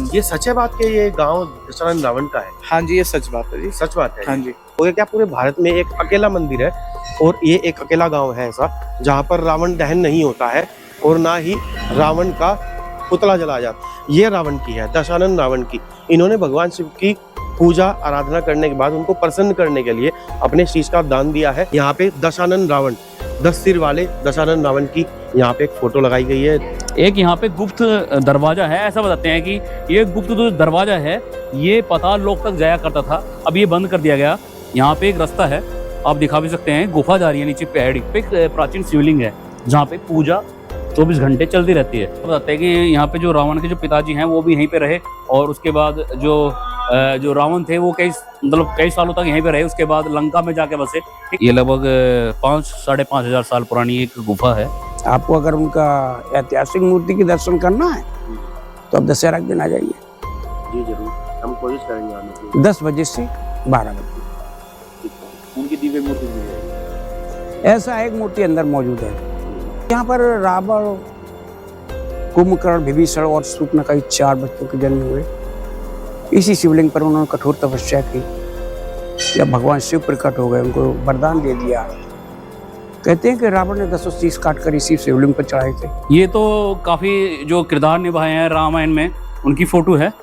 ये सच है बात कि ये गांव दशानन रावण का है? हाँ जी, ये सच बात है जी। सच बात है? हाँ जी। तो ये क्या पूरे भारत में एक अकेला मंदिर है और ये एक अकेला गांव है ऐसा जहां पर रावण दहन नहीं होता है और ना ही रावण का पुतला जलाया जाता। ये रावण की है, दशानन रावण की। इन्होंने भगवान शिव की पूजा आराधना करने के बाद उनको प्रसन्न करने के लिए अपने शीश का दान दिया है। यहाँ पे दशानन रावण, 10 सिर वाले दशानन रावण की यहाँ पे एक फोटो लगाई गई है। एक यहाँ पे गुप्त दरवाजा है। ऐसा बताते हैं कि ये गुप्त जो दरवाजा है ये पाताल लोक तक जाया करता था, अब ये बंद कर दिया गया। यहाँ पे एक रास्ता है, आप दिखा भी सकते हैं, गुफा जा रही है नीचे पहाड़ी पे। एक प्राचीन शिवलिंग है जहाँ पे पूजा 24 घंटे चलती रहती है। बताते हैं कि यहाँ पे जो रावण के जो पिताजी हैं वो भी यहीं पे रहे और उसके बाद जो रावण थे वो कई सालों तक यहीं पे रहे। उसके बाद लंका में जाके बसे। ये लगभग 5-5.5 हजार साल पुरानी एक गुफा है। आपको अगर उनका ऐतिहासिक मूर्ति के दर्शन करना है तो आप दशहरा के दिन आ जाइए। जी जरूर, हम कोशिश करेंगे आने की। 10 बजे से 12 बजे। उनकी दिव्य मूर्ति भी है। ऐसा एक मूर्ति अंदर मौजूद है। यहाँ पर रावण, कुंभकर्ण, विभीषण और शूर्पणखा 4 बच्चों के जन्म हुए। इसी शिवलिंग पर उन्होंने कठोर तपस्या की। जब भगवान शिव प्रकट हो गए, उनको वरदान दे दिया। कहते हैं कि रावण ने 10 शीश काटकर इसी शिवलिंग पर चढ़ाए थे। ये तो काफी जो किरदार निभाए हैं रामायण में उनकी फोटो है।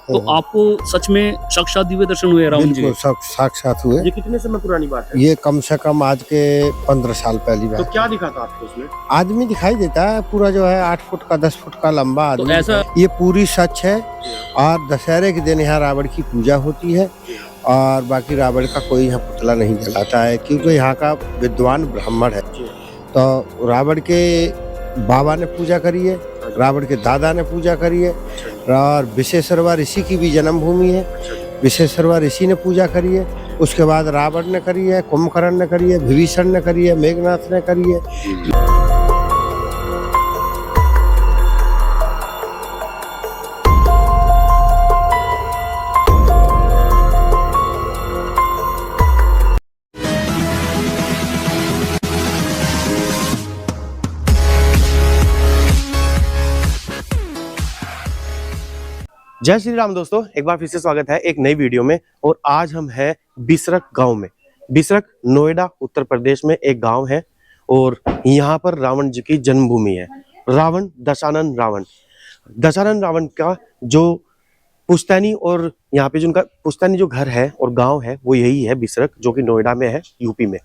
तो आपको सच में साक्षात दिव्य दर्शन हुए रावण जी? सब साक्षात हुए। ये कितने समय पुरानी बात है? ये कम से कम आज के 15 साल पहली तो बात। क्या दिखा था आपको उसमें? आदमी दिखाई देता है पूरा, जो है 8 फुट का 10 फुट का लंबा तो आदमी। ऐसा ये पूरी सच है। और दशहरे के दिन यहाँ रावण की पूजा होती है और बाकी रावण का कोई यहाँ पुतला नहीं जलाता है, क्योंकि यहाँ का विद्वान ब्राह्मण है। तो रावण के बाबा ने पूजा करी है, रावण के दादा ने पूजा करी है और विश्वेश्वरवा ऋषि की भी जन्मभूमि है। विश्वेश्वरवा ऋषि ने पूजा करी है, उसके बाद रावण ने करी है, कुंभकर्ण ने करी है, विभीषण ने करी है, मेघनाथ ने करी है। जय श्री राम दोस्तों, एक बार फिर से स्वागत है एक नई वीडियो में। और आज हम हैं बिसरख गांव में। बिसरख नोएडा उत्तर प्रदेश में एक गांव है और यहाँ पर रावण जी की जन्मभूमि है। रावण, दशानन रावण का जो पुश्तैनी और यहाँ पे जो उनका पुश्तैनी जो घर है और गांव है वो यही है बिसरख, जो कि नोएडा में है, यूपी में।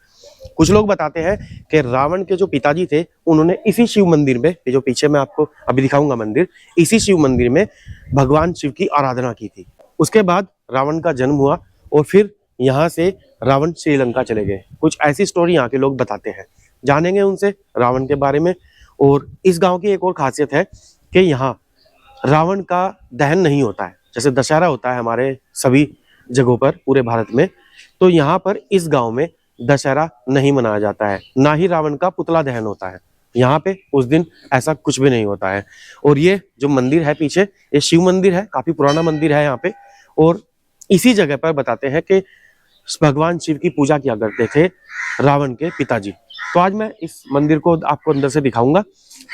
कुछ लोग बताते हैं कि रावण के जो पिताजी थे उन्होंने इसी शिव मंदिर में, जो पीछे मैं आपको अभी दिखाऊंगा मंदिर, इसी शिव मंदिर में भगवान शिव की आराधना की थी। उसके बाद रावण का जन्म हुआ और फिर यहाँ से रावण श्रीलंका चले गए। कुछ ऐसी स्टोरी यहाँ के लोग बताते हैं, जानेंगे उनसे रावण के बारे में। और इस गांव की एक और खासियत है कि यहाँ रावण का दहन नहीं होता है, जैसे दशहरा होता है हमारे सभी जगहों पर पूरे भारत में। तो यहाँ पर इस गांव में दशहरा नहीं मनाया जाता है, ना ही रावण का पुतला दहन होता है। यहाँ पे उस दिन ऐसा कुछ भी नहीं होता है। और ये जो मंदिर है पीछे, ये शिव मंदिर है, काफी पुराना मंदिर है यहाँ पे। और इसी जगह पर बताते हैं कि भगवान शिव की पूजा किया करते थे रावण के पिताजी। तो आज मैं इस मंदिर को आपको अंदर से दिखाऊंगा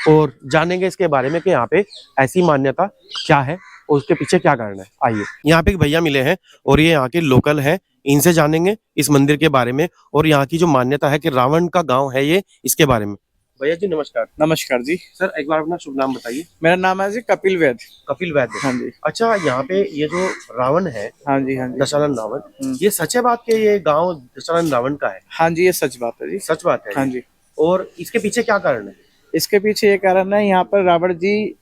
और जानेंगे इसके बारे में कि यहाँ पे ऐसी मान्यता क्या है और उसके पीछे क्या कारण है। आइए, यहाँ पे एक भैया मिले हैं और ये यहाँ के लोकल हैं, इनसे जानेंगे इस मंदिर के बारे में और यहाँ की जो मान्यता है कि रावण का गांव है ये, इसके बारे में। भैया जी नमस्कार। नमस्कार जी। सर एक बार अपना शुभ नाम बताइए। मेरा नाम है जी कपिल वैद्य। कपिल वैद्य। हाँ जी। अच्छा, यहाँ पे ये जो रावण है, हाँ जी, हाँ जी, दशानन रावण, ये सच है बात कि ये गांव दशानन रावण का है? हाँ जी, ये सच बात है जी। सच बात है? हाँ जी। और इसके पीछे क्या कारण है? इसके पीछे ये कारण है, यहाँ पर रावण जी,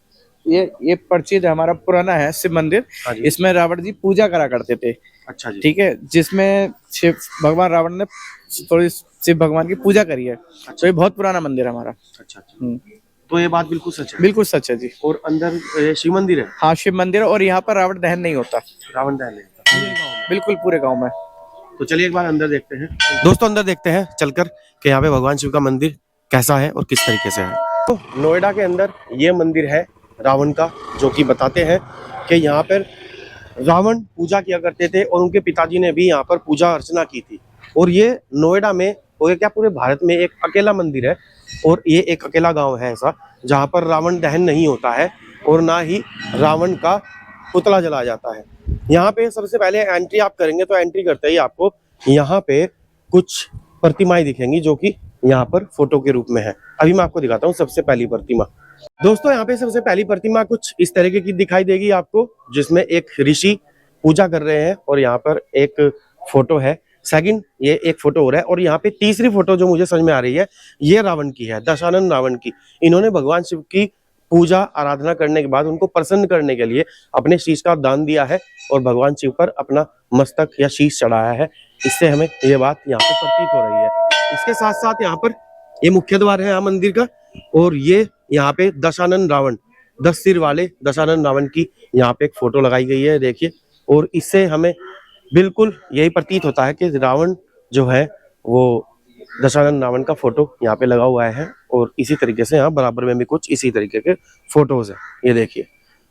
ये परिचित हमारा पुराना है शिव मंदिर। हाँ जी। इसमें रावण जी पूजा करा करते थे। अच्छा जी। ठीक है, जिसमें शिव भगवान रावण ने थोड़ी शिव भगवान की पूजा करी है। तो ये बहुत पुराना मंदिर है हमारा। अच्छा अच्छा। तो ये बात बिल्कुल सच है? बिल्कुल सच है जी। और अंदर शिव मंदिर है? हाँ, शिव मंदिर है और यहाँ पर रावण दहन नहीं होता। रावण दहन नहीं होता बिल्कुल पूरे गाँव में। तो चलिए एक बार अंदर देखते हैं दोस्तों, अंदर देखते हैं चलकर कि यहाँ पे भगवान शिव का मंदिर कैसा है और किस तरीके से है। तो नोएडा के अंदर ये मंदिर है रावण का, जो कि बताते हैं कि यहाँ पर रावण पूजा किया करते थे और उनके पिताजी ने भी यहाँ पर पूजा अर्चना की थी। और ये नोएडा में, और क्या पूरे भारत में एक अकेला मंदिर है और ये एक अकेला गांव है ऐसा जहाँ पर रावण दहन नहीं होता है और ना ही रावण का पुतला जलाया जाता है। यहाँ पे सबसे पहले एंट्री आप करेंगे तो एंट्री करते ही आपको यहाँ पे कुछ प्रतिमाएं दिखेंगी जो कि यहाँ पर फोटो के रूप में है। अभी मैं आपको दिखाता हूँ सबसे पहली प्रतिमा। दोस्तों यहाँ पे सबसे पहली प्रतिमा कुछ इस तरीके की दिखाई देगी आपको, जिसमें एक ऋषि पूजा कर रहे हैं और यहाँ पर एक फोटो है। सेकंड ये एक फोटो हो रहा है और यहाँ पे तीसरी फोटो जो मुझे समझ में आ रही है ये रावण की है, दशानन रावण की। इन्होंने भगवान शिव की पूजा आराधना करने के बाद उनको प्रसन्न करने के लिए अपने शीश का दान दिया है और भगवान शिव पर अपना मस्तक या शीश चढ़ाया है। इससे हमें ये बात यहाँ पे प्रतीत हो रही है। इसके साथ साथ यहाँ पर ये मुख्य द्वार है यहाँ मंदिर का और ये यहाँ पे दशानन रावण, 10 सिर वाले दशानन रावण की यहाँ पे एक फोटो लगाई गई है, देखिए। और इससे हमें बिल्कुल यही प्रतीत होता है कि रावण जो है वो दशानन रावण का फोटो यहाँ पे लगा हुआ है। और इसी तरीके से यहाँ बराबर में भी कुछ इसी तरीके के फोटोज हैं, ये देखिए।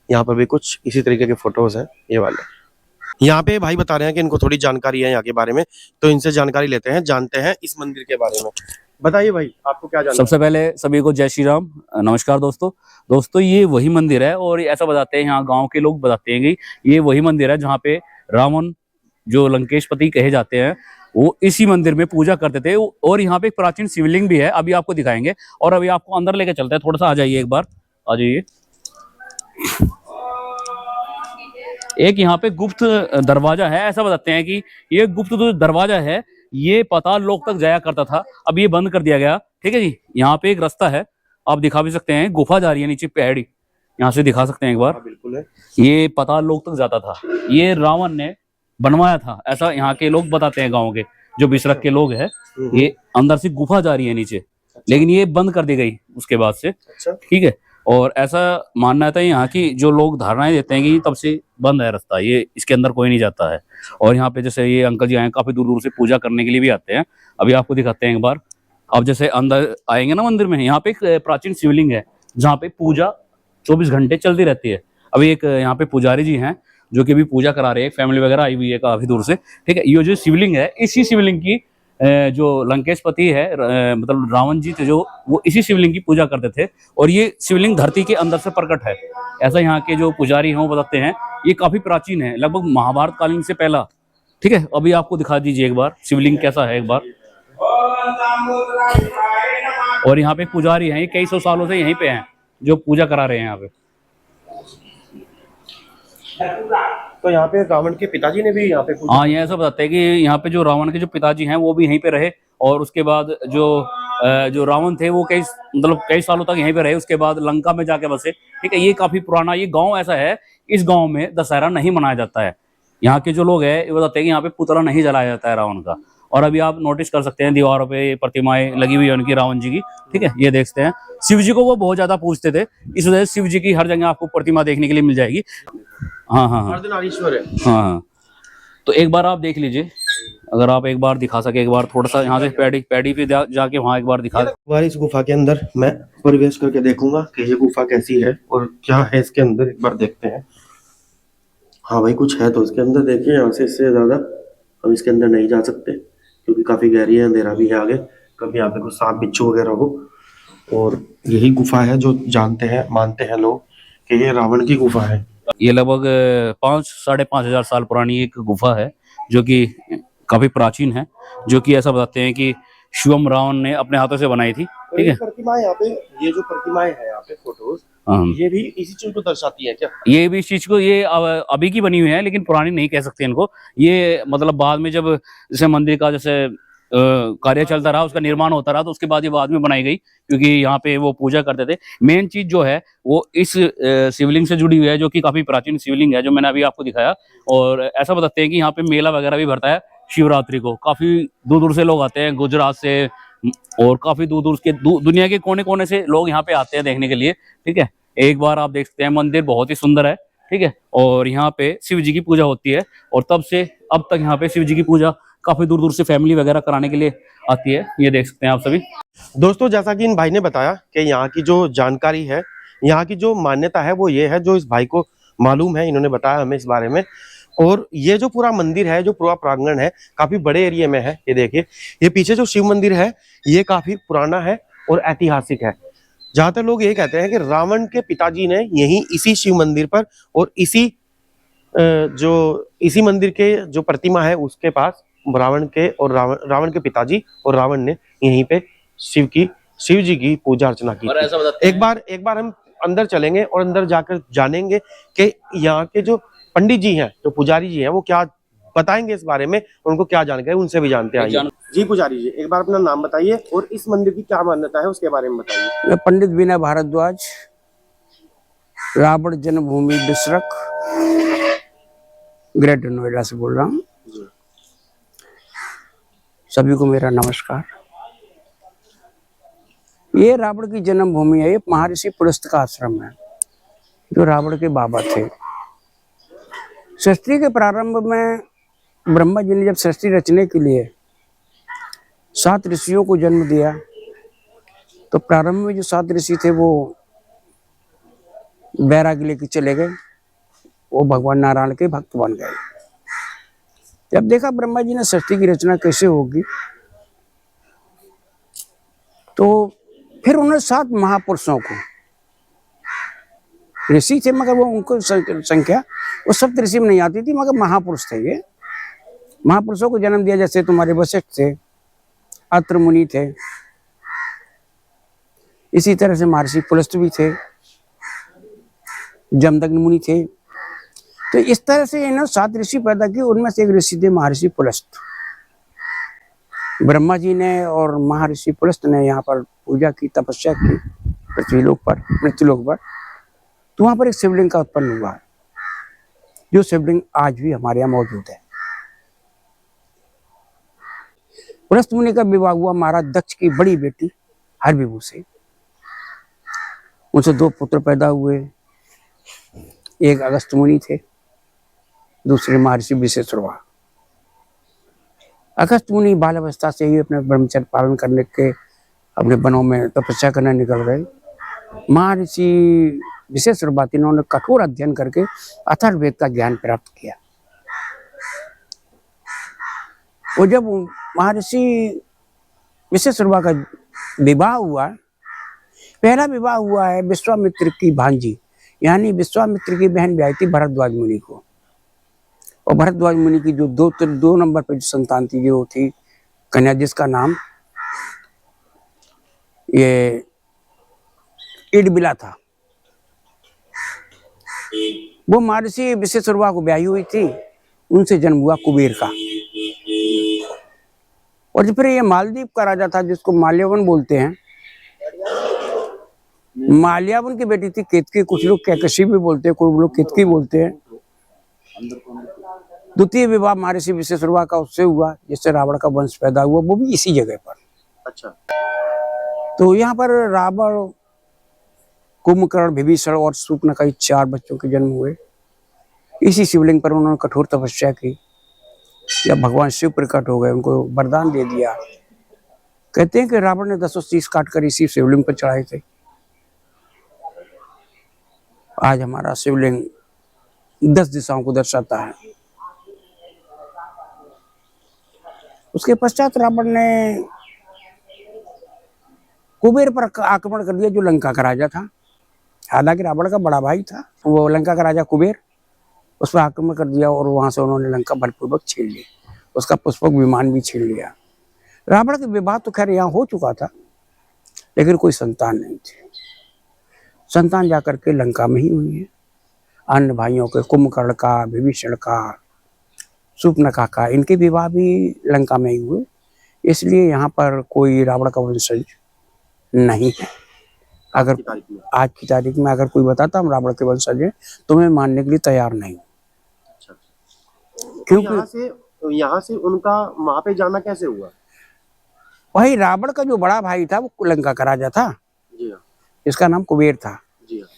यहाँ पर भी कुछ इसी तरीके के फोटोज हैं ये वाले। यहाँ पे भाई बता रहे हैं कि इनको थोड़ी जानकारी है यहाँ के बारे में, तो इनसे जानकारी लेते हैं, जानते हैं इस मंदिर के बारे में। बताइए भाई, आपको क्या जानना? सबसे पहले सभी को जय श्री राम, नमस्कार दोस्तों ये वही मंदिर है और ऐसा बताते हैं, यहाँ गांव के लोग बताते हैं कि ये वही मंदिर है जहाँ पे रावण जो लंकेशपति कहे जाते हैं वो इसी मंदिर में पूजा करते थे। और यहाँ पे एक प्राचीन शिवलिंग भी है, अभी आपको दिखाएंगे। और अभी आपको अंदर लेके चलते हैं, थोड़ा सा आ जाइए, एक बार आ जाइए। एक यहाँ पे गुप्त दरवाजा है, ऐसा बताते हैं कि ये गुप्त जो दरवाजा है ये पाताल लोक तक जाया करता था, अब ये बंद कर दिया गया। ठीक है जी, यहाँ पे एक रास्ता है, आप दिखा भी सकते हैं, गुफा जा रही है नीचे पहाड़ी, यहाँ से दिखा सकते हैं एक बार। बिल्कुल है, ये पाताल लोक तक जाता था, ये रावण ने बनवाया था, ऐसा यहाँ के लोग बताते हैं। गाँव के जो बिसरक के लोग हैं, ये अंदर से गुफा जा रही है नीचे, लेकिन ये बंद कर दी गई उसके बाद से। ठीक है, और ऐसा मानना था यहाँ की जो लोग धारणाएं देते हैं कि तब से बंद है रास्ता, ये इसके अंदर कोई नहीं जाता है। और यहाँ पे जैसे ये अंकल जी आए, काफी दूर दूर से पूजा करने के लिए भी आते हैं। अभी आपको दिखाते हैं एक बार। अब जैसे अंदर आएंगे ना मंदिर में, यहाँ पे एक प्राचीन शिवलिंग है जहाँ पे पूजा 24 घंटे चलती रहती है। अभी एक यहाँ पे पुजारी जी हैं जो कि भी पूजा करा रहे हैं, फैमिली वगैरह आई हुई है काफी दूर से। ठीक है, ये जो शिवलिंग है, इसी शिवलिंग की जो लंकेशपति है, मतलब रावण जी थे जो, वो इसी शिवलिंग की पूजा करते थे। और ये शिवलिंग धरती के अंदर से प्रकट है, ऐसा यहाँ के जो पुजारी हैं वो बताते हैं। ये काफी प्राचीन है, लगभग महाभारत कालीन से पहला। ठीक है, अभी आपको दिखा दीजिए एक बार शिवलिंग कैसा है एक बार। और यहाँ पे पुजारी हैं, ये कई सौ सालों से यहीं पे हैं जो पूजा करा रहे हैं यहाँ पे। तो यहाँ पे रावण के पिताजी ने भी यहाँ पे हाँ, ये ऐसा बताते हैं कि यहाँ पे जो रावण के जो पिताजी हैं वो भी यहीं पे रहे। और उसके बाद जो रावण थे वो कई सालों तक यहीं पे रहे, उसके बाद लंका में जाके बसे। ठीक है, ये काफी पुराना ये गांव ऐसा है, इस गांव में दशहरा नहीं मनाया जाता है। यहाँ के जो लोग हैं ये बताते हैं कि यहाँ पे पुतला नहीं जलाया जाता है रावण का। और अभी आप नोटिस कर सकते हैं दीवारों पे प्रतिमाएं लगी हुई है उनकी, रावण जी की। ठीक है, ये देखते हैं। शिव जी को वो बहुत ज्यादा पूजते थे, इस वजह से शिव जी की हर जगह आपको प्रतिमा देखने के लिए मिल जाएगी। हाँ हाँ हाँ, अर्धनारीश्वर है। हाँ हाँ, तो एक बार आप देख लीजिए, अगर आप एक बार दिखा सके, एक बार थोड़ा सा यहाँ से पैडी पे जाके वहाँ एक बार दिखा। इस गुफा के अंदर मैं प्रवेश करके देखूंगा कि ये गुफा कैसी है और क्या है इसके अंदर, एक बार देखते हैं। हाँ भाई, कुछ है तो इसके अंदर। देखिए, यहाँ से इससे ज्यादा हम इसके अंदर नहीं जा सकते क्योंकि काफी गहरी है, अंधेरा भी है आगे, कभी यहाँ पे कुछ सांप बिच्छू वगैरह हो। और यही गुफा है जो जानते हैं, मानते हैं लोग कि ये रावण की गुफा है। ये लगभग 5-5.5 साल पुरानी एक गुफा है जो कि काफी प्राचीन है, जो कि ऐसा बताते हैं कि शिवम रावण ने अपने हाथों से बनाई थी। ठीक है, प्रतिमाएं यहाँ पे, ये जो प्रतिमाएं हैं यहाँ पे फोटोज, ये भी इसी चीज को दर्शाती है क्या? ये भी इस चीज को, ये अभी की बनी हुई है लेकिन पुरानी नहीं कह सकते इनको। ये मतलब बाद में जब जैसे मंदिर का जैसे कार्य चलता रहा, उसका निर्माण होता रहा, तो उसके बाद ये बाद में बनाई गई, क्योंकि यहाँ पे वो पूजा करते थे। मेन चीज जो है वो इस शिवलिंग से जुड़ी हुई है, जो कि काफी प्राचीन शिवलिंग है, जो मैंने अभी आपको दिखाया। और ऐसा बताते हैं कि यहाँ पे मेला वगैरह भी भरता है शिवरात्रि को, काफी दूर दूर से लोग आते हैं, गुजरात से और काफी दूर दूर के दुनिया के कोने कोने से लोग यहाँ पे आते हैं देखने के लिए। ठीक है, एक बार आप देख सकते हैं, मंदिर बहुत ही सुंदर है। ठीक है, और यहाँ पे शिव जी की पूजा होती है, और तब से अब तक यहाँ पे शिव जी की पूजा काफी दूर दूर से फैमिली वगैरह कराने के लिए आती है। ये देख सकते हैं आप सभी दोस्तों। जैसा कि इन भाई ने बताया कि यहाँ की जो जानकारी है, यहाँ की जो मान्यता है वो ये है, जो इस भाई को मालूम है, इन्होंने बताया हमें इस बारे में। और ये जो पूरा मंदिर है, जो पूरा प्रांगण है, काफी बड़े एरिया में है। ये देखिए, ये पीछे जो शिव मंदिर है ये काफी पुराना है और ऐतिहासिक है। जहां तक लोग ये कहते हैं कि रावण के पिताजी ने यही इसी शिव मंदिर पर और इसी जो इसी मंदिर के जो प्रतिमा है उसके पास रावण के और रावण के पिताजी और रावण ने यहीं पे शिव जी की पूजा अर्चना की और थी। ऐसा बताते एक बार हम अंदर चलेंगे और अंदर जाकर जानेंगे कि यहाँ के जो पंडित जी हैं, जो पुजारी जी हैं, वो क्या बताएंगे इस बारे में, उनको क्या जानकारी, उनसे भी जानते हैं। जी पुजारी जी, एक बार अपना नाम बताइए और इस मंदिर की क्या मान्यता है उसके बारे में बताइए। मैं पंडित विनय भारद्वाज, रावण जन्मभूमि बिसरक, ग्रेटर नोएडा से बोल रहा हूँ। सभी को मेरा नमस्कार। ये रावण की जन्मभूमि है। ये महर्षि पुलस्त का आश्रम है, जो रावण के बाबा थे। सृष्टि के प्रारंभ में ब्रह्मा जी ने जब सृष्टि रचने के लिए 7 ऋषियों को जन्म दिया, तो प्रारंभ में जो 7 ऋषि थे वो वैराग्य लेके चले गए, वो भगवान नारायण के भक्त बन गए। जब देखा ब्रह्मा जी ने सृष्टि की रचना कैसे होगी, तो फिर उन्होंने 7 महापुरुषों को, ऋषि थे मगर वो उनको संख्या वो सप्त ऋषि में नहीं आती थी, मगर महापुरुष थे। ये महापुरुषों को जन्म दिया, जैसे तुम्हारे वशिष्ठ थे, अत्र मुनि थे, इसी तरह से महर्षि पुलस्त भी थे, जमदग्नि मुनि थे। तो इस तरह से इन्होंने 7 ऋषि पैदा किए। उनमें से एक ऋषि थे महर्षि पुलस्त। ब्रह्मा जी ने और महर्षि पुलस्त ने यहाँ पर पूजा की, तपस्या की पृथ्वीलोक पर, मृत्युलोक पर। तो वहां पर एक शिवलिंग का उत्पन्न हुआ, जो शिवलिंग आज भी हमारे यहाँ मौजूद है। पुलस्त मुनि का विवाह हुआ महाराज दक्ष की बड़ी बेटी हरविभु से। उनसे 2 पुत्र पैदा हुए। एक अगस्त मुनि थे, दूसरे महर्षि विशेश्वरवा। अगस्त मुनि बाल अवस्था से ही अपने ब्रह्मचर्य पालन करने के अपने वनों में तपस्या करने निकल गए। महर्षि विशेश्वरवा इन्होंने कठोर अध्ययन करके अथर्ववेद का ज्ञान प्राप्त किया। और जब महर्षि विशेश्वरवा का विवाह हुआ, पहला विवाह हुआ है विश्वामित्र की भांजी, यानी विश्वामित्र की बहन ब्याही थी भरद्वाज मुनि को। और भरद्वाज मुनि की जो 2 नंबर पर जो संतान थी, जो थी कन्या, जिसका नाम ये इडबिला था, वो महर्षि विशेश्वरवा को ब्याही हुई थी। उनसे जन्म हुआ कुबेर का। और फिर ये मालदीव का राजा था, जिसको माल्यावन बोलते हैं। माल्यावन की बेटी थी केतकी, कुछ लोग कैकशी भी बोलते हैं, कुछ लोग केतकी बोलते हैं। द्वितीय विवाह महर्षि विशेश्वरवा का उससे हुआ, जिससे रावण का वंश पैदा हुआ, वो भी इसी जगह पर। अच्छा। तो यहाँ पर रावण, कुंभकर्ण, विभीषण और शूर्पणखा 4 बच्चों के जन्म हुए। इसी शिवलिंग पर उन्होंने कठोर तपस्या की। जब भगवान शिव प्रकट हो गए, उनको वरदान दे दिया। कहते हैं कि रावण ने 10 शीश काट कर इसी शिवलिंग पर चढ़ाए थे। आज हमारा शिवलिंग 10 दिशाओं को दर्शाता है। उसके पश्चात रावण ने कुबेर पर आक्रमण कर दिया, जो लंका का राजा था। हालांकि रावण का बड़ा भाई था, वो लंका का राजा कुबेर, उस पर आक्रमण कर दिया और वहां से उन्होंने लंका बलपूर्वक छीन ली। उसका पुष्पक विमान भी छीन लिया। रावण का विवाह तो खैर यहाँ हो चुका था, लेकिन कोई संतान नहीं थी। संतान जाकर के लंका में ही हुई है। अन्य भाइयों के, कुंभकर्ण का, विभीषण का, शूर्पणखा का, इनके विवाह भी लंका में ही हुए। इसलिए यहाँ पर कोई रावण का वंशज नहीं है। अगर आज की तारीख में अगर कोई बताता हम रावण के वंशज हैं, तो मैं मानने के लिए तैयार नहीं। क्योंकि यहाँ से उनका वहां पे जाना कैसे हुआ? वही रावण का जो बड़ा भाई था, वो लंका का राजा था। जी हाँ। इसका नाम कुबेर था। जी हाँ।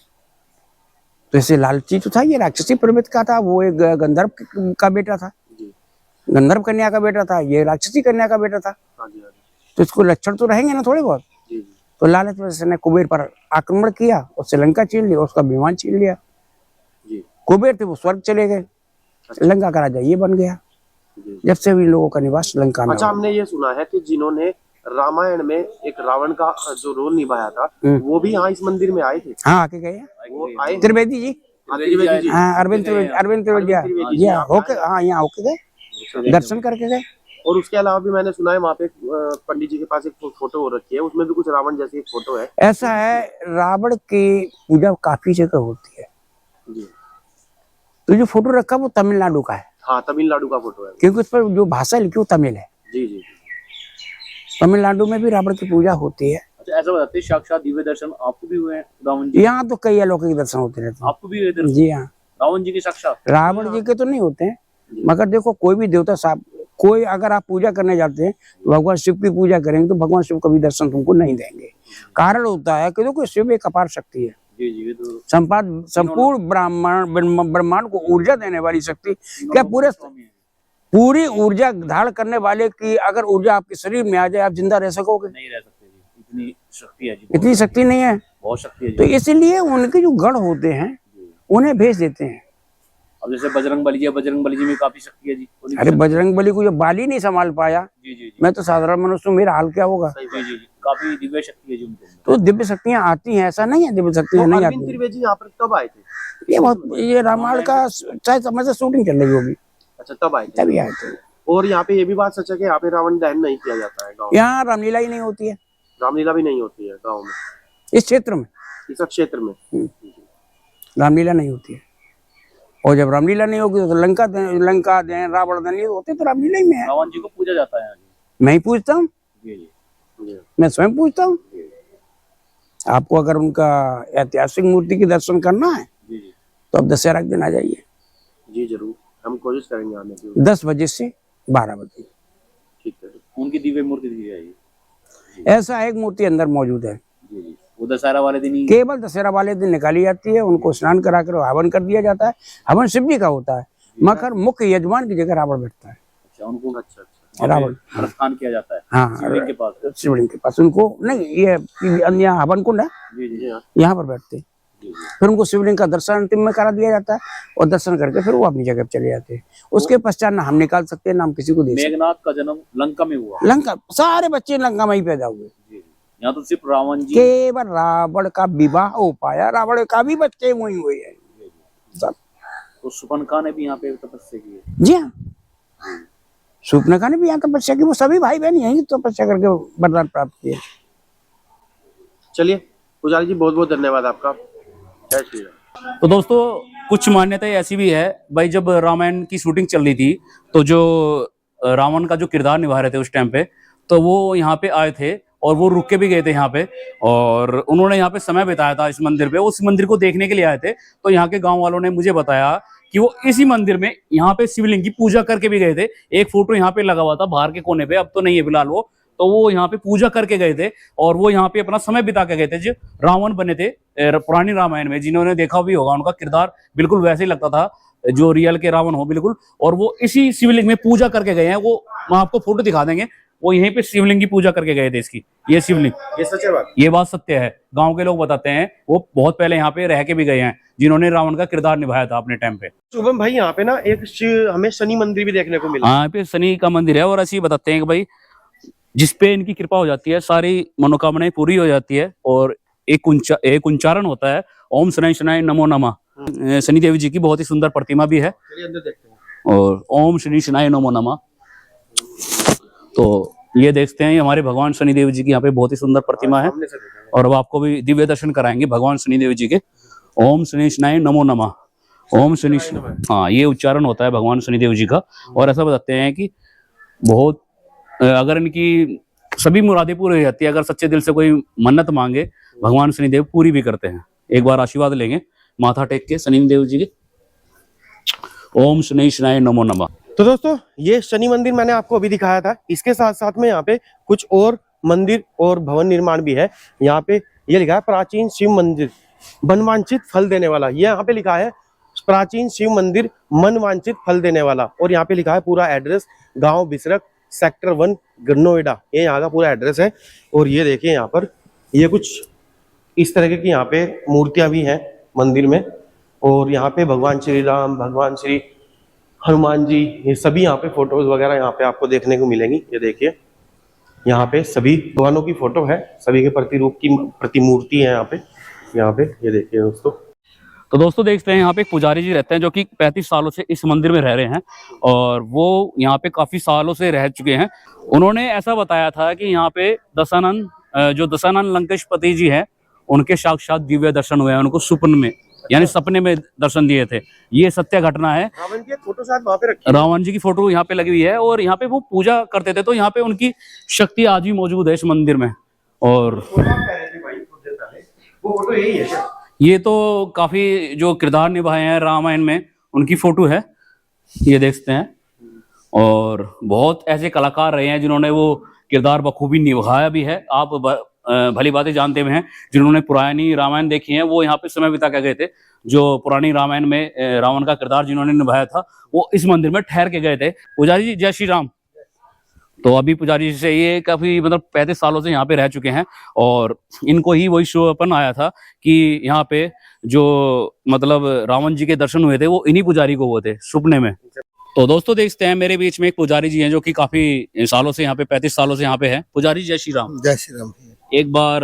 तो ऐसे लालची तो था, ये राक्षसी प्रवृत्ति का था। वो एक गंधर्व का बेटा था, गंधर्व कन्या का बेटा था, ये राक्षसी कन्या का बेटा था। तो इसको लक्षण तो रहेंगे ना थोड़े बहुत। तो लालच में इसने कुबेर पर आक्रमण किया, उससे लंका छीन लिया, उसका विमान छीन लिया। कुबेर थे वो स्वर्ग चले गए, लंका का राजा ये बन गया। जब से इन लोगों का निवास लंका में। अच्छा, हमने ये सुना है कि जिन्होंने रामायण में एक रावण का जो रोल निभाया था, वो भी यहाँ इस मंदिर में आए थे। हाँ, आके गए। वो आए। त्रिवेदी जी, त्रिवेदी जी। हाँ अरविंद त्रिवेदी जी हाँ, होके हाँ यहाँ होके गए, दर्शन करके गए। और उसके अलावा भी मैंने सुना है वहाँ पे पंडित जी के पास एक फोटो हो रखी है, उसमें भी कुछ रावण जैसी एक फोटो है। ऐसा है, रावण की पूजा काफी जगह होती है। जी तो जो फोटो रखा वो तमिलनाडु का है, हाँ, तमिलनाडु का फोटो है। क्योंकि उस पर जो भाषा लिखी वो तमिल है। जी जी। तमिलनाडु में भी रावण की पूजा होती है। अच्छा, ऐसा बताते हैं साक्षात दिव्य दर्शन आपको भी हुए हैं रावण जी? यहाँ तो कई अलौकिक दर्शन होते रहते हैं। आपको भी हुए दर्शन जी हाँ, रावण जी के साक्षात? रावण जी के तो नहीं होते हैं, मगर देखो कोई भी देवता साहब, कोई अगर आप पूजा करने जाते हैं तो भगवान शिव की पूजा करेंगे तो भगवान शिव कभी दर्शन तुमको नहीं देंगे। कारण होता है कि देखो शिव एक अपार शक्ति है, जी जी, ये तो संपूर्ण ब्रह्मांड को ऊर्जा देने वाली शक्ति। क्या पूरी ऊर्जा धारण करने वाले की अगर ऊर्जा आपके शरीर में आ जाए, आप जिंदा रह सकोगे? नहीं रह सकते जी, इतनी शक्ति है जी, इतनी शक्ति नहीं है। बहुत शक्ति है तो जी। इसीलिए उनके जो गण होते हैं उन्हें भेज देते हैं। अब जैसे बजरंग बली है, बजरंग बली जी में काफी शक्ति है जी। अरे बजरंग बली को जो बाली नहीं संभाल पाया, जी जी जी मैं तो साधारण मनुष्य हूँ, मेरा हाल क्या होगा? जी जी जी, काफी दिव्य शक्ति है जी उनके अंदर। तो दिव्य शक्तियां आती हैं, ऐसा नहीं है दिव्य शक्तियां नहीं अरविंद आती। त्रिवेदी यहाँ पर कब आए थे? ये रामायण का शायद समय से शूटिंग चल रही होगी, अच्छा, तब आए थे। तभी आए थे। और यहाँ पे ये भी बात सच है कि यहाँ पे रावण दहन नहीं किया जाता है गाँव में? यहाँ रामलीला ही नहीं होती है रामलीला भी नहीं होती है गाँव में, इस क्षेत्र में, इस क्षेत्र में। रामलीला नहीं होती है। और जब रामलीला नहीं होगी तो लंका दहन रावण दहन ये होते तो रामलीला ही में है। रावण जी को पूजा जाता है जी। मैं ही पूछता हूँ, जी जी, मैं स्वयं पूछता हूँ। आपको अगर उनका ऐतिहासिक मूर्ति की दर्शन करना है जी जी तो आप दशहरा के दिन आ जाइए, जी जरूर, हम कोशिश करेंगे आने की। 10 बजे से 12 बजे। ठीक है। उनकी दिव्य मूर्ति दी जाएगी। ऐसा एक मूर्ति अंदर मौजूद है, जी जी, वो दशहरा वाले दिन ही। केवल दशहरा वाले दिन निकाली जाती है, उनको स्नान करा कर हवन कर दिया जाता है। हवन शिव जी का होता है, मगर मुख्य यजमान की जगह रावण बैठता है। अच्छा, उनको अच्छा अच्छा। रावण प्रस्थान किया जाता है हाँ शिवलिंग के पास। शिवलिंग के पास उनको नहीं, ये यहाँ हवन कुंड है, जी जी हाँ, यहाँ पर बैठते हैं। जी जी, फिर उनको शिवलिंग का दर्शन अंतिम में करा दिया जाता है और दर्शन करके फिर वो अपनी जगह पे चले जाते हैं। उसके पश्चात ना हम निकाल सकते हैं ना हम किसी को दे सकते मेघनाथ का जन्म लंका में हुआ। हैं। लंका सारे बच्चे लंका में ही पैदा हुए, जी जी, यहाँ तो सिर्फ रावण जी। केवल रावण का विवाह हो पाया, रावण का भी बच्चे वही हुए हैं सब। तो सुपनका ने भी यहाँ पे तपस्या की है। जी हाँ, शूर्पणखा ने भी यहाँ तपस्या की, वो सभी भाई बहन यही तपस्या करके वरदान प्राप्त किए। चलिए पुजारी जी, बहुत बहुत धन्यवाद आपका। जय श्री राम। तो दोस्तों, कुछ मान्यताएं ऐसी भी है भाई, जब रामायण की शूटिंग चल रही थी तो जो रावण का जो किरदार निभा रहे थे उस टाइम पे, तो वो यहाँ पे आए थे और वो रुक के भी गए थे यहाँ पे, और उन्होंने यहाँ पे समय बिताया था इस मंदिर पे। उस मंदिर को देखने के लिए आए थे, तो यहाँ के गांव वालों ने मुझे बताया कि वो इसी मंदिर में यहाँ पे शिवलिंग की पूजा करके भी गए थे। एक फोटो यहाँ पे लगा हुआ था बाहर के कोने पे, अब तो नहीं है फिलहाल वो, तो वो यहाँ पे पूजा करके गए थे और वो यहाँ पे अपना समय बिता के गए थे। जो रावण बने थे पुरानी रामायण में, जिन्होंने देखा भी होगा, उनका किरदार बिल्कुल वैसे ही लगता था जो रियल के रावण हो बिल्कुल, और वो इसी शिवलिंग में पूजा करके गए हैं। वो हम आपको फोटो दिखा देंगे, वो यहीं पे शिवलिंग की पूजा करके गए थे इसकी। ये शिवलिंग, ये सच है बात? ये बात सत्य है, गांव के लोग बताते हैं, वो बहुत पहले यहाँ पे रह के भी गए हैं जिन्होंने रावण का किरदार निभाया था अपने टाइम पे। शुभम भाई, यहाँ पे ना एक हमें शनि मंदिर भी देखने को मिला। हाँ, यहाँ पे शनि का मंदिर है, और ऐसे ही बताते हैं कि भाई जिसपे इनकी कृपा हो जाती है सारी मनोकामनाएं पूरी हो जाती है। और एक उच्चारण होता है, ओम शनाय शनाय नमो नमः। शनि देवी जी की बहुत ही सुंदर प्रतिमा भी है, चलिए अंदर देखते हैं। और ओम शनि शनाय नमो नमः। तो ये देखते हैं, हमारे भगवान शनि देव जी की यहाँ पे बहुत ही सुंदर प्रतिमा है, सामने से देखेंगे। और अब आपको भी दिव्य दर्शन कराएंगे भगवान शनि देव जी के। ओम शनि शनाय नमो नमः, ओम शनि। हाँ, ये उच्चारण होता है भगवान शनि देव जी का। और ऐसा बताते हैं कि बहुत अगर इनकी सभी मुरादें पूरी हो जाती है, अगर सच्चे दिल से कोई मन्नत मांगे, भगवान शनिदेव पूरी भी करते हैं। एक बार आशीर्वाद लेंगे माथा टेक के शनि देव जी के। ओम शनि शनाय नमो नमः। तो दोस्तों, ये शनि मंदिर मैंने आपको अभी दिखाया था। इसके साथ साथ में यहाँ पे कुछ और मंदिर और भवन निर्माण भी है। यहाँ पे ये लिखा है प्राचीन शिव मंदिर, मनवांछित फल देने वाला। ये यहाँ पे लिखा है प्राचीन शिव मंदिर, मनवांछित फल देने वाला। और यहाँ पे लिखा है पूरा एड्रेस, गांव बिसरक, सेक्टर 1, नोएडा। ये यहाँ का पूरा एड्रेस है। और ये देखिए यहाँ पर ये कुछ इस तरह की यहाँ पे मूर्तियां भी हैं मंदिर में। और यहाँ पे भगवान श्री राम, भगवान श्री हनुमान जी, ये सभी यहाँ पे फोटोज वगैरह यहाँ पे आपको देखने को मिलेंगी। ये देखिए यहाँ पे सभी भगवानों की फोटो है, सभी के प्रतिरूप की प्रतिमूर्ति है यहाँ पे। ये देखिए दोस्तों। तो दोस्तों देखते हैं यहाँ पे एक पुजारी जी रहते हैं जो कि 35 सालों से इस मंदिर में रह रहे हैं और वो यहाँ पे काफी सालों से रह चुके हैं। उन्होंने ऐसा बताया था कि यहाँ पे दशानन लंकेशपति जी हैं, उनके साक्षात दिव्य दर्शन हुए हैं उनको स्वप्न में, यानी सपने में दर्शन दिए थे। ये सत्य घटना है। रावण की एक फोटो शायद वहाँ पे रखी है। रावण जी की फोटो यहाँ पे लगी हुई है और यहाँ पे वो पूजा करते थे, तो यहाँ पे उनकी शक्ति आज भी मौजूद है इस मंदिर में। और वो फोटो यही है क्या? ये तो काफी जो किरदार निभाए हैं रामायण में उनकी फोटो है, ये देख सकते हैं। और बहुत ऐसे कलाकार रहे हैं जिन्होंने वो किरदार बखूबी निभाया भी है। आप भली बातें जानते हुए हैं जिन्होंने पुरानी रामायण देखी है, वो यहाँ पे समय बिता के गए थे। जो पुरानी रामायण में रावण का किरदार जिन्होंने निभाया था वो इस मंदिर में ठहर के गए थे। पुजारी जी जय श्री राम। तो अभी पुजारी जी से ये काफी मतलब 35 सालों से यहाँ पे रह चुके हैं और इनको ही वही शोपन आया था कि यहाँ पे जो मतलब रावण जी के दर्शन हुए थे वो इन्हीं पुजारी को हुए थे सपने में। तो दोस्तों देखते हैं मेरे बीच में एक पुजारी जी हैं जो कि काफी सालों से यहाँ पे 35 सालों से यहाँ पे है। पुजारी जय श्री राम। जय श्री राम। एक बार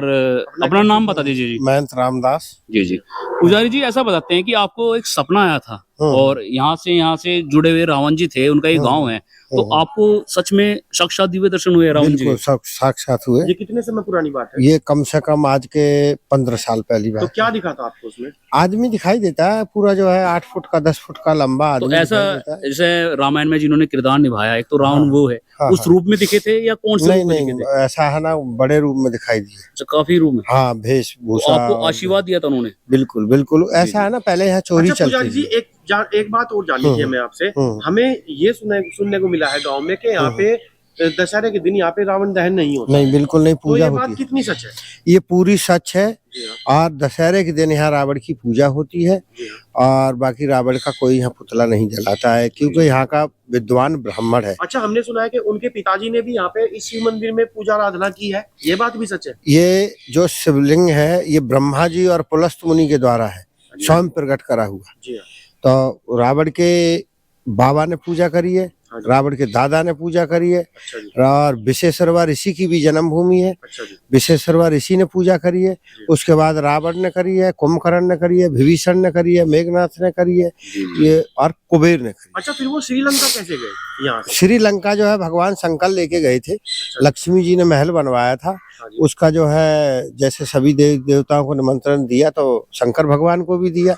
अपना नाम बता दीजिए जी। महंत रामदास। जी जी। पुजारी जी ऐसा बताते हैं कि आपको एक सपना आया था और यहाँ से जुड़े हुए रावण जी थे, उनका एक गांव है, तो आपको सच में साक्षात दिव्य दर्शन हुए रावण जी? बिल्कुल साक्षात हुए। ये कितने समय पुरानी बात है? ये कम से कम आज के 15 साल पहली बात। तो क्या दिखा था आपको उसमें? आदमी दिखाई देता है पूरा, जो है 8 फुट का 10 फुट का लंबा आदमी। तो ऐसा जैसे रामायण में जिन्होंने किरदार निभाया, एक तो रावण वो है, हाँ, उस रूप में दिखे थे या कौन से रूप में दिखे थे? ऐसा है ना, बड़े रूप में दिखाई दिए। अच्छा, काफी रूप में। हाँ, वेशभूषा। आपको आशीर्वाद दिया था उन्होंने? बिल्कुल बिल्कुल ऐसा है ना। पहले यहाँ चोरी चलती जी एक बात और जान लीजिए मैं आपसे। हमें ये सुनने को मिला है गांव में कि यहाँ पे दशहरे के दिन यहाँ पे रावण दहन नहीं होता। नहीं, बिल्कुल नहीं, पूजा होती है। होती है। कितनी सच है? ये पूरी सच है। और दशहरे के दिन यहाँ रावण की पूजा होती है और बाकी रावण का कोई यहाँ पुतला नहीं जलाता है, क्योंकि यहाँ का विद्वान ब्राह्मण है। अच्छा, हमने सुना है कि उनके पिताजी ने भी यहाँ पे इस शिव मंदिर में पूजा आराधना की है, ये बात भी सच है? ये जो शिवलिंग है ये ब्रह्मा जी और पुलस्त मुनि के द्वारा है स्वयं प्रकट करा हुआ। जी। तो रावण के बाबा ने पूजा करी है, रावण के दादा ने पूजा करी है। और विशेषरवा ऋषि की भी जन्मभूमि है। विशेषरवा ऋषि ने पूजा करी है। उसके बाद रावण ने करी है, कुंभकर्ण ने करी है, विभीषण ने करी है, मेघनाथ ने करी है, ये और कुबेर ने करी। अच्छा, फिर वो श्रीलंका कैसे गए यहाँ से? श्रीलंका जो है भगवान शंकर लेके गए थे। लक्ष्मी जी ने महल बनवाया था, उसका जो है जैसे सभी देवताओं को निमंत्रण दिया तो शंकर भगवान को भी दिया।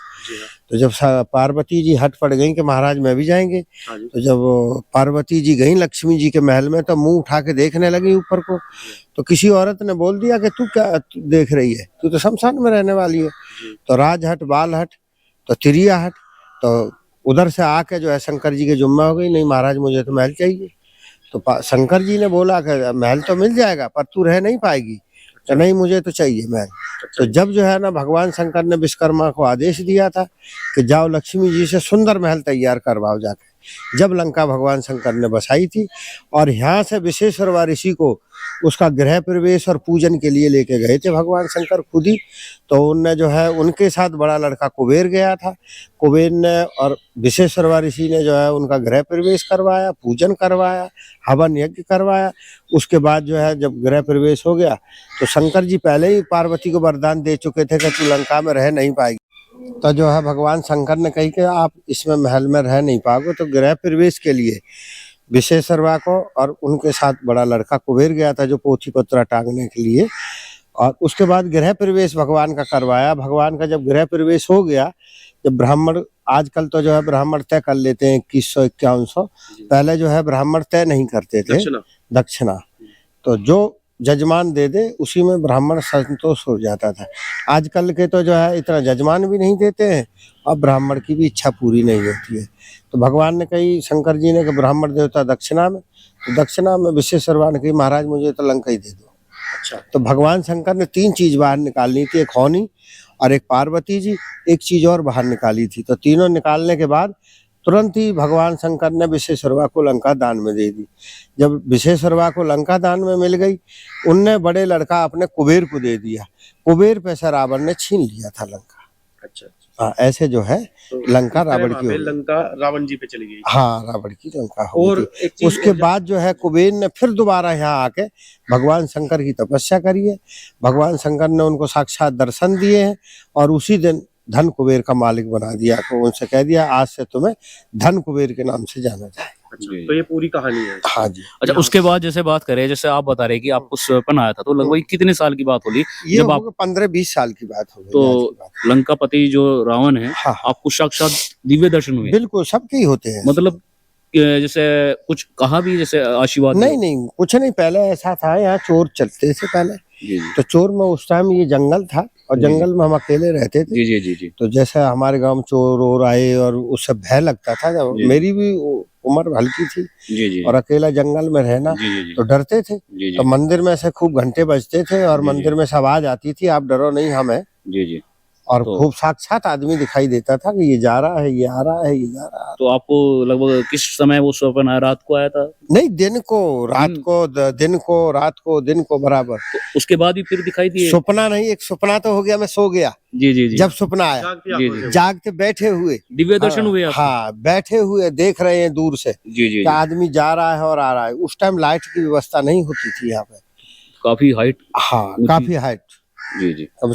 तो जब पार्वती जी हट पड़ गई कि महाराज मैं भी जाएंगे, तो जब पार्वती जी गई लक्ष्मी जी के महल में तो मुंह उठा के देखने लगी ऊपर को। तो किसी औरत ने बोल दिया कि तू क्या देख रही है, तू तो शमशान में रहने वाली है। तो राज हट, बाल हट, तो तिरिया हट। तो उधर से आके जो है शंकर जी के जुम्मा हो गई, नहीं महाराज मुझे तो महल चाहिए। तो शंकर जी ने बोला कि महल तो मिल जाएगा पर तू रह नहीं पाएगी। तो नहीं, मुझे तो चाहिए महल। तो जब जो है ना भगवान शंकर ने विश्वकर्मा को आदेश दिया था कि जाओ लक्ष्मी जी से सुंदर महल तैयार करवाओ जाके। जब लंका भगवान शंकर ने बसाई थी और यहाँ से विशेषरवा ऋषि को उसका गृह प्रवेश और पूजन के लिए लेके गए थे भगवान शंकर खुद ही। तो उनने जो है उनके साथ बड़ा लड़का कुबेर गया था। कुबेर ने और विशेषरवा ऋषि ने जो है उनका गृह प्रवेश करवाया, पूजन करवाया, हवन यज्ञ करवाया। उसके बाद जो है जब गृह प्रवेश हो गया तो शंकर जी पहले ही पार्वती को वरदान दे चुके थे कि तू लंका में रह नहीं पाएगी। तो जो है भगवान शंकर ने कही कि आप इसमें महल में रह नहीं पाओगे। तो गृह प्रवेश के लिए विशेषरवा को और उनके साथ बड़ा लड़का कुबेर गया था जो पोथी पत्रा टांगने के लिए। और उसके बाद गृह प्रवेश भगवान का करवाया। भगवान का जब गृह प्रवेश हो गया, जब ब्राह्मण, आजकल तो जो है ब्राह्मण तय कर लेते हैं 2100-5100, पहले जो है ब्राह्मण तय नहीं करते थे दक्षिणा। तो जो जजमान दे दे उसी में ब्राह्मण संतोष हो जाता था। आजकल के तो जो है इतना जजमान भी नहीं देते हैं और ब्राह्मण की भी इच्छा पूरी नहीं होती है। तो भगवान ने कही, शंकर जी ने कि ब्राह्मण देवता दक्षिणा में। तो दक्षिणा में विशेषरवा ने कही महाराज मुझे तो लंका ही दे दो। अच्छा। तो भगवान शंकर ने 3 चीज बाहर निकालनी थी, एक हौनी और एक पार्वती जी, एक चीज और बाहर निकाली थी। तो तीनों निकालने के बाद तुरंत ही भगवान शंकर ने विशेषरवा को लंका दान में दे दी। जब विशेषरवा को लंका दान में मिल गई, उनने बड़े लड़का अपने कुबेर को दे दिया। कुबेर पे से रावण ने छीन लिया था लंका। अच्छा। हाँ, ऐसे जो है तो लंका रावण की हो गई। लंका रावण जी पे चली गई। हाँ, रावण की लंका हो गई। उसके बाद जो है कुबेर ने फिर दोबारा यहाँ आके भगवान शंकर की तपस्या करी है। भगवान शंकर ने उनको साक्षात दर्शन दिए हैं और उसी दिन धन कुबेर का मालिक बना दिया। तो उनसे कह दिया आज से तुम्हें धन कुबेर के नाम से जाना जाए। तो ये पूरी कहानी है। हाँ जी। अच्छा, उसके बाद जैसे बात करें, जैसे आप बता रहे कि आपको सपना आया था, तो लगभग कितने साल की बात होगी ये जब आप, 15-20 साल की बात हो गई। तो लंकापति जो रावण है, हाँ। आपको साक्षात दिव्य दर्शन हुए? बिल्कुल सबके ही होते हैं। मतलब जैसे कुछ कहा भी, जैसे आशीर्वाद? नहीं कुछ नहीं। पहले ऐसा था, यहाँ चोर चलते थे पहले। जी तो चोर में उस टाइम ये जंगल था और जंगल में हम अकेले रहते थे। जी जी जी। तो जैसे हमारे गांव में चोर और आए और उससे भय लगता था। जब मेरी भी उम्र हल्की थी जी जी, और अकेला जंगल में रहना, तो डरते थे। तो मंदिर में से खूब घंटे बजते थे और मंदिर में से आवाज आती थी, आप डरो नहीं हम हैं। जी जी। और खूब साक्षात आदमी दिखाई देता था कि ये जा रहा है, ये आ रहा है, ये जा रहा है। तो आपको लगभग किस समय वो सपना, रात को आया था? नहीं, दिन को रात को, दिन को रात को, दिन को बराबर। तो उसके बाद भी फिर दिखाई दिए? सपना नहीं, एक सपना तो हो गया, मैं सो गया। जी जी जी। जब सपना आया, जी जी, जागते बैठे हुए दिव्य दर्शन हुए आपको? हाँ, बैठे हुए देख रहे हैं दूर से जी जी, कि आदमी जा रहा है और आ रहा है। उस टाइम लाइट की व्यवस्था नहीं होती थी यहाँ पे। काफी हाइट? हाँ, काफी हाइट। जी जी। कम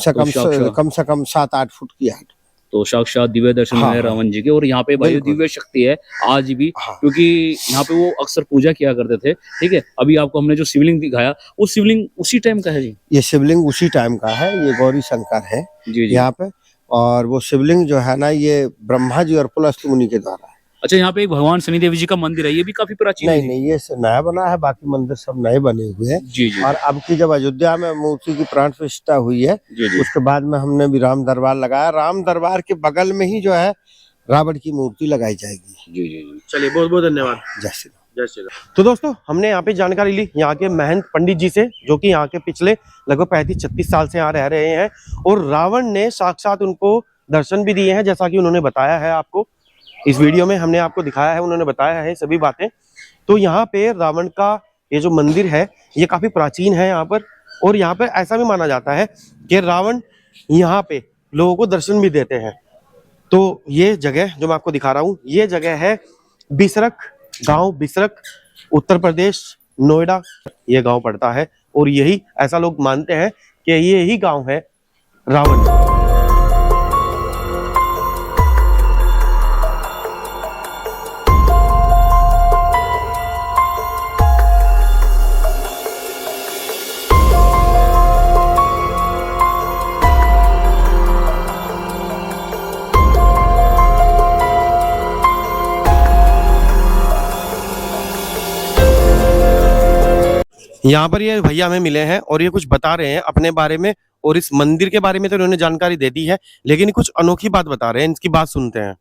से कम 7-8 फुट की हाइट। तो साक्षात दिव्य दर्शन हाँ, हुए रावण जी के। और यहाँ पे भाई बिल्कुल। दिव्य शक्ति है आज भी, हाँ। क्योंकि यहाँ पे वो अक्सर पूजा किया करते थे। ठीक है, अभी आपको हमने जो शिवलिंग दिखाया, वो शिवलिंग उसी टाइम का है जी? ये शिवलिंग उसी टाइम का है। ये गौरी शंकर है जी जी। यहाँ पे। और वो शिवलिंग जो है ना, ये ब्रह्मा जी और पुलस्त मुनि के द्वारा है। अच्छा, यहाँ पे एक भगवान शनिदेव जी का मंदिर है, ये भी काफी प्राचीन है? नहीं, ये नया बना है। बाकी मंदिर सब नए बने हुए हैं। जी जी। और अब की जब अयोध्या में मूर्ति की प्राण प्रतिष्ठा हुई है, जी जी। उसके बाद में हमने भी राम दरबार लगाया। राम दरबार के बगल में ही जो है रावण की मूर्ति लगाई जाएगी। जी जी जी। चलिए, बहुत बहुत धन्यवाद। जय श्री राम। जय श्री राम। तो दोस्तों, हमने यहाँ पे जानकारी ली यहाँ के महंत पंडित जी से, जो कि यहाँ के पिछले लगभग 35-36 साल से यहाँ रह रहे हैं। और रावण ने साक्षात उनको दर्शन भी दिए हैं, जैसा कि उन्होंने बताया है आपको। इस वीडियो में हमने आपको दिखाया है, उन्होंने बताया है सभी बातें। तो यहाँ पे रावण का ये जो मंदिर है, ये काफी प्राचीन है यहाँ पर। और यहाँ पे ऐसा भी माना जाता है कि रावण यहाँ पे लोगों को दर्शन भी देते हैं। तो ये जगह जो मैं आपको दिखा रहा हूँ, ये जगह है बिसरक गांव। बिसरक उत्तर प्रदेश, नोएडा ये गांव पड़ता है। और यही, ऐसा लोग मानते हैं कि ये ही गांव है रावण। यहाँ पर ये भैया हमें मिले हैं और ये कुछ बता रहे हैं अपने बारे में। और इस मंदिर के बारे में तो इन्होंने जानकारी दे दी है, लेकिन कुछ अनोखी बात बता रहे हैं। इनकी बात सुनते हैं।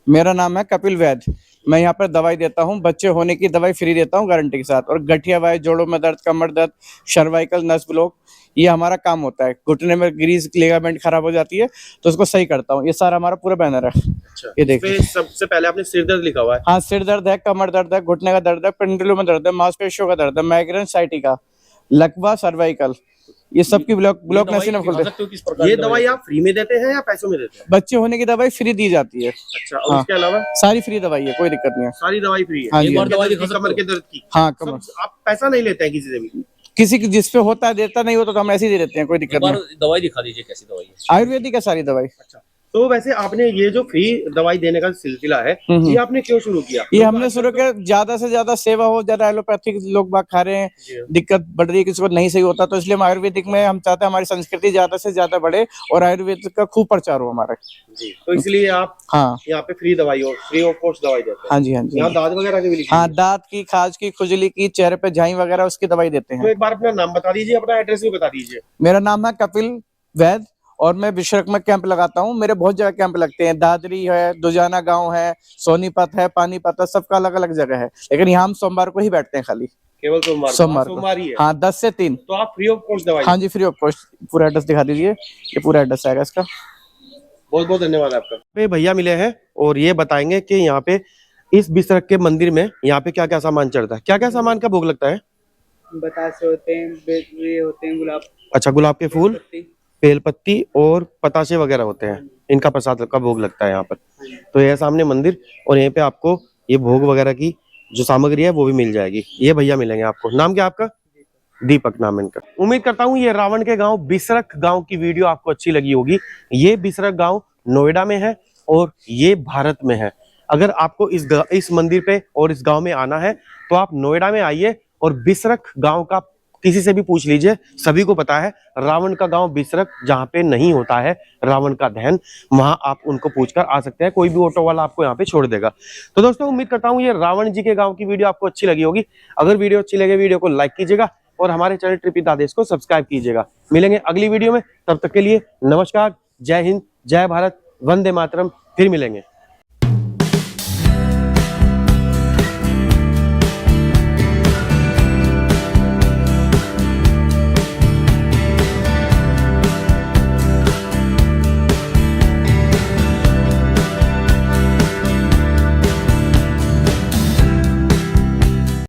मेरा नाम है कपिल वैद्य। मैं यहाँ पर दवाई देता हूँ, बच्चे होने की दवाई फ्री देता हूँ गारंटी के साथ। और गठिया वाई, जोड़ों में दर्द, कमर दर्द, सर्वाइकल, नस ब्लॉक, ये हमारा काम होता है। घुटने में ग्रीस, लिगामेंट खराब हो जाती है तो उसको सही करता हूँ। ये सारा हमारा पूरा बैनर है। अच्छा, ये देखिए। सबसे पहले आपने सिर दर्द लिखा हुआ है। हाँ, सिर दर्द है, कमर दर्द है, घुटने का दर्द है, पेंडुलम में दर्द है, मांसपेशियों का दर्द है, माइग्रेन, साइटिका, लकवा, सर्वाइकल, ये सब की ब्लॉक नसी में खुलते। ये दवाई आप फ्री में देते हैं या पैसों में देते हैं? बच्चे होने की दवाई फ्री दी जाती है। अच्छा, और उसके अलावा सारी फ्री दवाई है, कोई दिक्कत नहीं है। सारी दवाई फ्री है? हाँ जी, एक बार हाँ। दवाई दिखा सकते हो? कमर के दर्द की? हाँ, कमर। आप पैसा नहीं लेते हैं किसी से भी? किसी की जिस पे होता है देता नहीं होता तो हम ऐसे ही दे देते हैं, कोई दिक्कत नहीं। दवाई दिखा दीजिए, कैसी दवाई है? आयुर्वेदिक है सारी दवाई। अच्छा, तो वैसे आपने ये जो फ्री दवाई देने का सिलसिला है, ये आपने क्यों शुरू किया? ये हमने शुरू किया, ज्यादा से ज्यादा सेवा हो। ज्यादा एलोपैथिक लोग बाग खा रहे हैं, दिक्कत बढ़ रही है, किसी को नहीं सही होता, तो इसलिए हम आयुर्वेदिक में हम चाहते हैं हमारी संस्कृति ज्यादा से ज्यादा बढ़े और आयुर्वेदिक का खूब प्रचार हो हमारा। जी, तो इसलिए आप हाँ, यहाँ पे फ्री दवाई और फ्री ऑफ कॉस्ट दवाई देते हैं? हाँ जी, हाँ जी। यहाँ दांत वगैरह की भी लिखी हाँ, है? दांत की, खाज की, खुजली की, चेहरे पे झाई वगैरह, उसकी दवाई देते तो हैं। एक बार अपना नाम बता दीजिए, अपना एड्रेस भी बता दीजिए। मेरा नाम है कपिल वैद्य और मैं बिशरक में कैंप लगाता हूँ। मेरे बहुत जगह कैंप लगते हैं, दादरी है, दुजाना गांव है, सोनीपत है, पानीपत है, सबका अलग अलग जगह है। लेकिन यहाँ हम सोमवार को ही बैठते हैं खाली। केवल सोमवार? सोमवार ही है? हाँ, 10 से 3। तो आप फ्री ऑफ कॉस्ट दवाई? हाँ जी, फ्री ऑफ कॉस्ट। पूरा एड्रेस दिखा दीजिए, ये पूरा एड्रेस आएगा इसका। बहुत बहुत धन्यवाद आपका। पे भैया मिले हैं और ये बताएंगे कि यहाँ पे इस बिसरक के मंदिर में यहाँ पे क्या क्या सामान चढ़ता है, क्या क्या सामान का भोग लगता है? बतासे होते हैं, बेलपत्ते होते हैं, गुलाब। अच्छा, गुलाब के फूल, बेलपत्ती और पतासे वगैरह होते हैं, इनका प्रसाद का भोग लगता है यहाँ पर। तो यह सामने मंदिर और यहीं पे आपको ये भोग वगैरह की जो सामग्री है वो भी मिल जाएगी। ये भैया मिलेंगे आपको। नाम क्या आपका? दीपक नाम है इनका। उम्मीद करता हूँ ये रावण के गांव बिसरक गांव की वीडियो आपको अच्छी लगी होगी। ये बिसरक गांव नोएडा में है और ये भारत में है। अगर आपको इस मंदिर पे और इस गांव में आना है तो आप नोएडा में आइए और बिसरख गांव का किसी से भी पूछ लीजिए, सभी को पता है रावण का गांव बिसरख, जहां पे नहीं होता है रावण का दहन, वहां आप उनको पूछकर आ सकते हैं। कोई भी ऑटो वाला आपको यहाँ पे छोड़ देगा। तो दोस्तों उम्मीद करता हूँ ये रावण जी के गांव की वीडियो आपको अच्छी लगी होगी। अगर वीडियो अच्छी लगे वीडियो को लाइक कीजिएगा और हमारे चैनल ट्रिप विद आदेश को सब्सक्राइब कीजिएगा। मिलेंगे अगली वीडियो में, तब तक के लिए नमस्कार, जय हिंद, जय भारत, वंदे मातरम। फिर मिलेंगे।